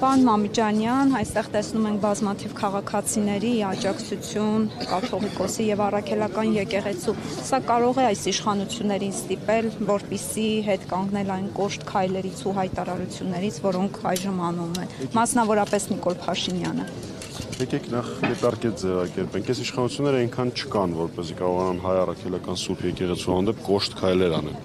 Պարոն Մամիջանյան, այստեղ տեսնում ենք բազմաթիվ քաղաքացիների աջակցություն կաթողիկոսի եւ առաքելական եկեղեցու։ Սա կարող է այս իշխանություններին ստիպել, որպիսի հետ կանգնել այն կոշտ քայլերից ու հայտարարություններից, որոնք այժմ անում են, մասնավորապես Նիկոլ Փաշինյանը։ Եկեք նախ դիտարկել ձևակերպենք, այս իշխանությունները այնքան չկան, որպեսզի կարողանան հայ առաքելական Սուրբ եկեղեցու հանդեպ կոշտ քայլեր անեն։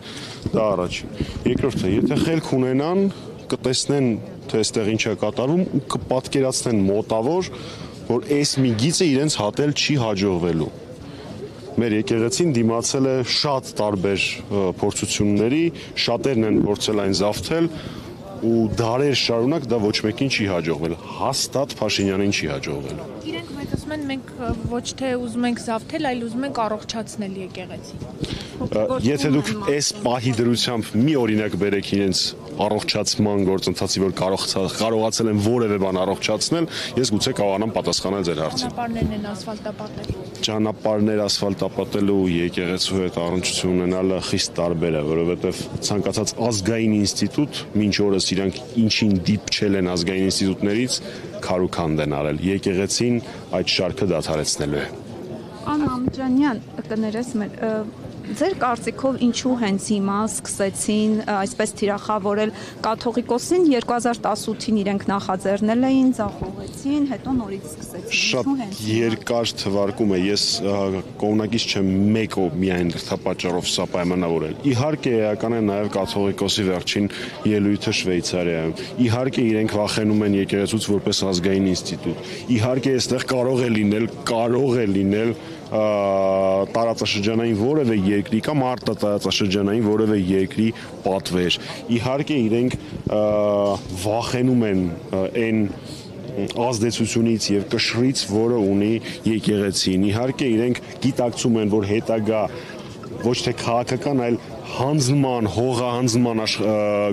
Դա առաջին։ Երկրորդը, եթե խելք ունենան, կտեսնեն, թե այստեղ ինչ է կատարվում ու կպատկերացնեն մոտավոր, որ այս մի գիծը իրենց հատել չի հաջողվելու։ Մեր եկեղեցին դիմացել է շատ տարբեր փորձությունների, շատերն են փորձել այն զավթել ու դարեր շարունակ դա ոչ մեկին չի հաջողվել, հաստատ Փաշինյանին չի հաջողվել։ Իրենք մեծ ասում են, մենք ոչ թե ուզում ենք զավթել, այլ ուզում ենք առողջացնել եկեղեցին։ Եթե դուք այս պահի դրությամբ մի օրինակ բերեք իրենց առողջացման գործընթացի, որ կարողացել են որևէ բան առողջացնել, ես գուցե կարողանամ պատասխանել ձեր հարցին։ Ճանապարհներն են ասֆալտապատել։ Ճանապարհներ ասֆալտապատելու եկեղեցու հետ առնչություն ունենալը խիստ տարբեր է, որովհետև ցանկացած ազգային ինստիտուտ մինչ օրս իրանք ինչին դիպչել են ազգային ինստիտուտներից քարուքանդ են արել։ Եկեղեցին այդ շարքը դադարեցնելու է։ Պարոն Մամիջանյան, կներես մեր ձեր կարծիքով ինչու հենց հիմա սկսեցին այսպես թիրախավորել կաթողիկոսին 2018-ին իրենք նախաձեռնել էին, ձախողեցին, հետո նորից սկսեցին։ Շատ երկար թվարկում է, ես կողմնակից չեմ մեկ միայն դրդապատճառով սա պայմանավորել։ Իհարկե էական է նաև կաթողիկոսի վերջին ելույթը Շվեյցարիայում։ Իհարկե իրենք վախենում են եկեղեցուց որպես ազգային ինստիտուտ։ Իհարկե այստեղ կարող է լինել տարածաշրջանային որևէ երկրի կամ արտատարածաշրջանային որևէ երկրի պատվեր։ Իհարկե իրենք վախենում են այն ազդեցությունից եւ կշռից, որը ունի եկեղեցին։ Իհարկե իրենք գիտակցում են, որ հետագա ոչ թե քաղաքական, այլ հանձնման, հողահանձնման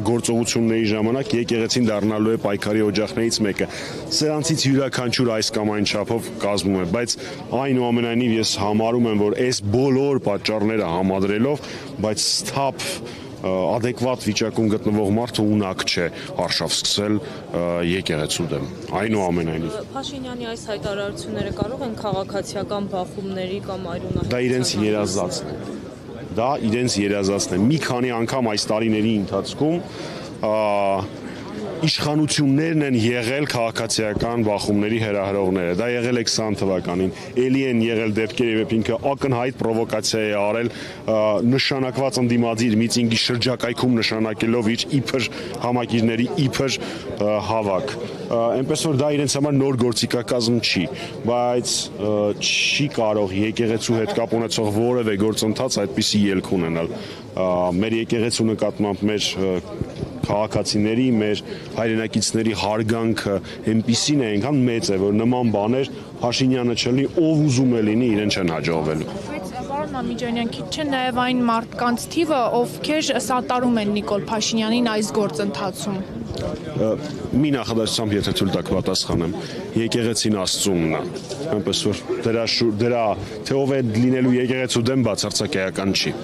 գործողությունների ժամանակ եկեղեցին դառնալու է պայքարի օջախներից մեկը։ Սրանցից յուրաքանչյուր այս կամ այն չափով կազմում է, բայց այնուամենայնիվ ես համարում եմ, որ այս բոլոր պատճառները համադրելով, բայց սթափ adekvat վիճակում գտնվող մարդը ունակ չէ արշավ սկսել եկեղեցու դեմ։ Այնուամենայնիվ Փաշինյանի այս հայտարարությունները կարող են քաղաքացիական բախումների կամ այրունահետության։ Դա իրենց երազածն է։ Դա իրենց երազածն է։ Մի քանի անգամ այս տարիների ընթացքում իշխանություններն են եղել քաղաքացիական բախումների հրահրողները։ Դա եղել է 20 թվականին։ Էլի են եղել դեպքեր, երբ ինքը ակնհայտ պրովոկացիա է արել նշանակված ընդդիմադիր միծինգի շրջակայքում նշանակելով իր իբր համակիրների իբր հավաք։ Այնպես որ դա իրենց համար նոր գործիքակազմ չի, բայց չի կարող եկեղեցու հետ կապ ունեցող որևէ գործընթաց այդպիսի ելք ունենալ։ Մեր եկեղեցու նկատմամբ մեր քաղաքացիների, մեր հայրենակիցների հարգանքը այնպիսին է, այնքան մեծ է, որ նման բաներ Փաշինյանը չլինի, ով ուզում է լինի, իրեն չեն հաջողվելու։ Բայց պարոն Մամիջանյան, քիչ չէ նաև այն մարդկանց թիվը, ովքեր սատարում են Նիկոլ Փաշինյանին այս գործընթացում։ Մի նախադասությամբ եթե թույլ տաք պատասխանեմ, եկեղեցին Աստծունն է, այնպես որ դրա թե ով է լինելու եկեղեցու դեմ բացարձակ էական չի։